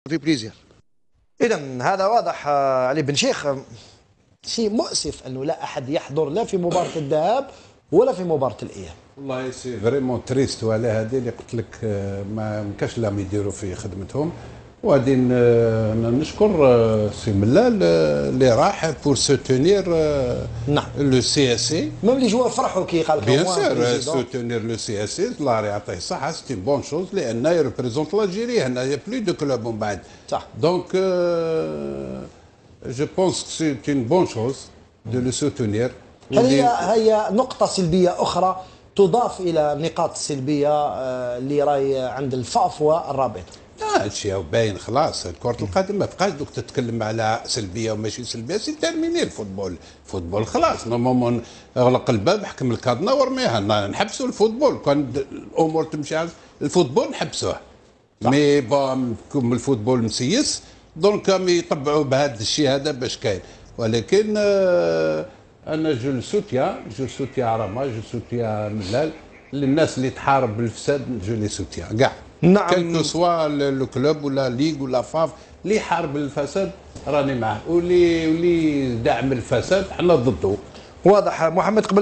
في بليزير. إذا هذا واضح علي بن شيخ. شيء مؤسف أنه لا أحد يحضر لا في مباراة الذهاب ولا في مباراة الإياب. والله سي فريمون تريست، وعلى هذه اللي قلت لك ما كاش لهم يديروا في خدمتهم. وغادي نشكر سي ملال اللي راح بور سوتونير نعم لو سي اس سي. ميم لي جوار فرحوا كي قال بيان سور سوتونير لو سي اس سي، الله يعطيه الصحه، سيتي بون شوز لان يريبريزونت لالجيري هنا، يا بلو دو كلوب من بعد. صح. دونك جو بونس كو سي اون بون شوز دو لو سوتونير. هي نقطة سلبية أخرى تضاف إلى النقاط السلبية اللي راهي عند الفافوة الرابطة. لا هادشي باين خلاص. كرة القدم ما بقاش دوك تتكلم على سلبية وماشي سلبية، سي تيرميني. الفوتبول خلاص نورمالمون اغلق الباب، حكم الكادنا ورميها، نحبسوا الفوتبول. كان الأمور تمشي على الفوتبول نحبسوه. مي بون كم الفوتبول مسيس دونك يطبعوا بهذا الشيء هذا باش كاين. ولكن انا جو سوتيا رما، جو سوتيا ملال، للناس اللي تحارب بالفساد جو لي سوتيا كاع. نعم كان سوا لو كلوب ولا ليغ ولا فاف اللي يحارب الفساد راني معاه، واللي داعم الفساد حنا ضده. واضح محمد. قبل ما